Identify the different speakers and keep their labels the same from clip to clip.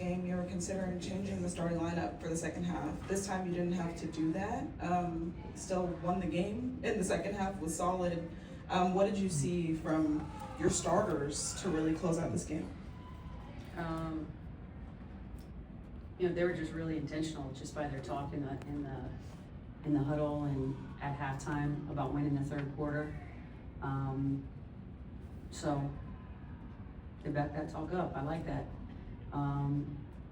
Speaker 1: game, you were considering changing the starting lineup for the second half. This time you didn't have to do that. Still won the game in the second half, was solid. What did you see from your starters to really close out this game?
Speaker 2: They were just really intentional just by their talk in the huddle and at halftime about winning the third quarter. So they backed that talk up. I like that.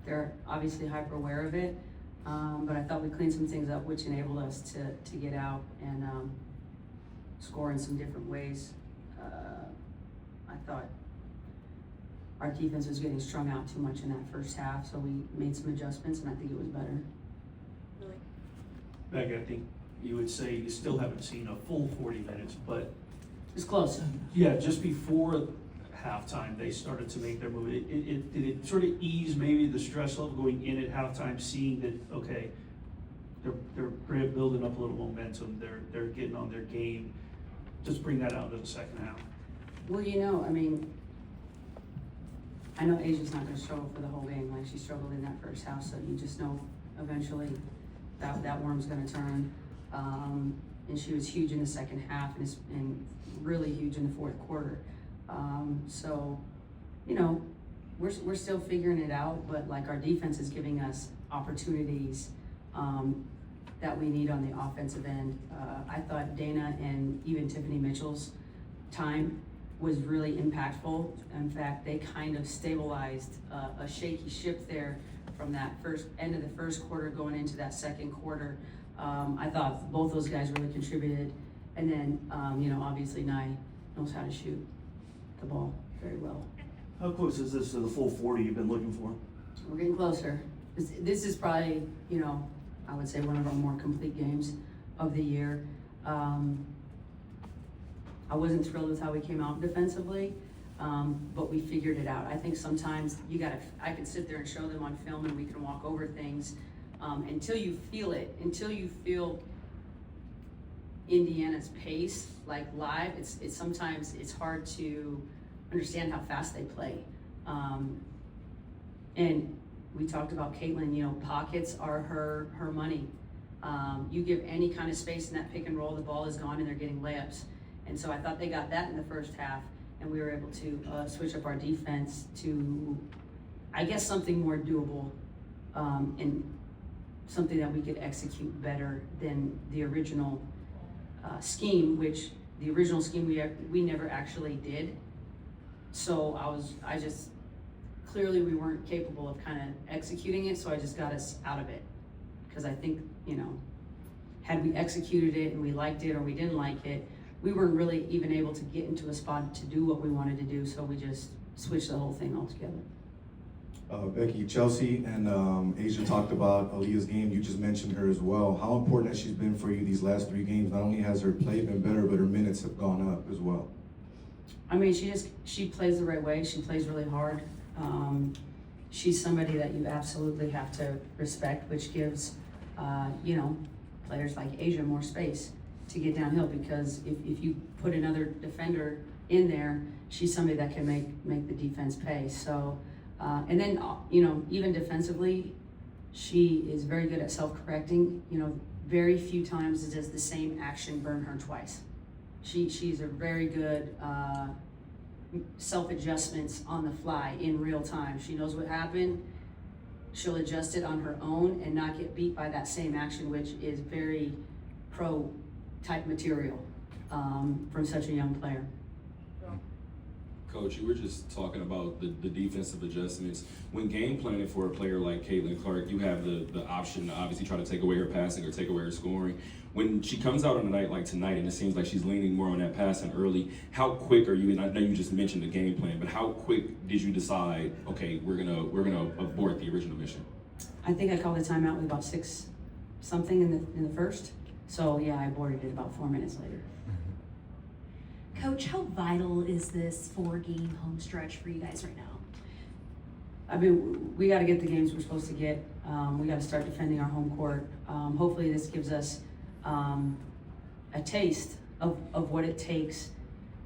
Speaker 2: They're obviously hyper aware of it, but I thought we cleaned some things up, which enabled us to get out and score in some different ways. I thought our defense was getting strung out too much in that first half, so we made some adjustments, and I think it was better.
Speaker 3: Really?
Speaker 4: Becky, I think you would say you still haven't seen a full 40 minutes, but
Speaker 2: It's close.
Speaker 4: yeah, just before halftime, they started to make their move. Did it sort of ease maybe the stress level going in at halftime, seeing that, okay, they're building up a little momentum, they're getting on their game, just bring that out into the second half?
Speaker 2: Well, I know Asia's not going to struggle for the whole game like she struggled in that first half, so you just know eventually that worm's going to turn. And she was huge in the second half and really huge in the fourth quarter. So, we're still figuring it out, but like our defense is giving us opportunities that we need on the offensive end. I thought Dana and even Tiffany Mitchell's time was really impactful. In fact, they kind of stabilized a shaky ship there from that end of the first quarter going into that second quarter. I thought both those guys really contributed. And then, obviously Nye knows how to shoot the ball very well.
Speaker 4: How close is this to the full 40 you've been looking for?
Speaker 2: We're getting closer. This is probably, I would say one of our more complete games of the year. I wasn't thrilled with how we came out defensively, but we figured it out. I think sometimes I could sit there and show them on film and we can walk over things until you feel it, until you feel Indiana's pace, like live. It's sometimes it's hard to understand how fast they play. And we talked about Caitlin, pockets are her money. You give any kind of space in that pick and roll, the ball is gone and they're getting layups. And so I thought they got that in the first half, and we were able to switch up our defense to, I guess, something more doable and something that we could execute better than the original scheme, which the original scheme we never actually did. So clearly we weren't capable of kind of executing it, so I just got us out of it. Because I think, had we executed it and we liked it or we didn't like it, we weren't really even able to get into a spot to do what we wanted to do, so we just switched the whole thing altogether.
Speaker 5: Becky, Chelsea and Asia talked about Aaliyah's game. You just mentioned her as well. How important has she been for you these last 3 games? Not only has her play been better, but her minutes have gone up as well.
Speaker 2: I mean, she plays the right way. She plays really hard. She's somebody that you absolutely have to respect, which gives, players like Asia more space to get downhill, because if you put another defender in there, she's somebody that can make the defense pay. So, and then, even defensively, she is very good at self-correcting. Very few times does the same action burn her twice. She's a very good self-adjustments on the fly in real time. She knows what happened. She'll adjust it on her own and not get beat by that same action, which is very pro type material from such a young player.
Speaker 6: Coach, you were just talking about the defensive adjustments. When game planning for a player like Caitlin Clark, you have the option to obviously try to take away her passing or take away her scoring. When she comes out on a night like tonight and it seems like she's leaning more on that passing early, how quick are you, and I know you just mentioned the game plan, but how quick did you decide, okay, we're gonna abort the original mission?
Speaker 2: I think I called the timeout with about 6 something in the first. So yeah, I aborted it about 4 minutes later.
Speaker 3: Coach, how vital is this 4-game home stretch for you guys right now?
Speaker 2: I mean, we got to get the games we're supposed to get. We got to start defending our home court. Hopefully this gives us a taste of what it takes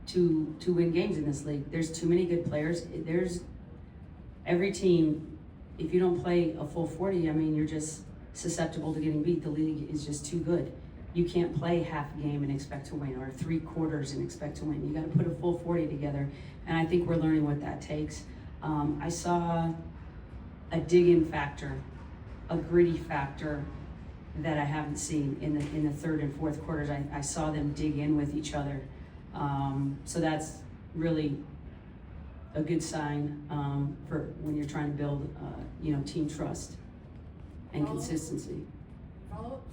Speaker 2: to win games in this league. There's too many good players. Every team if you don't play a full 40, I mean, you're just susceptible to getting beat. The league is just too good. You can't play half a game and expect to win, or 3 quarters and expect to win. You gotta put a full 40 together, and I think we're learning what that takes. I saw a dig-in factor, a gritty factor that I haven't seen in the third and fourth quarters. I saw them dig in with each other. So that's really a good sign for when you're trying to build, team trust and consistency.
Speaker 7: Follow-ups?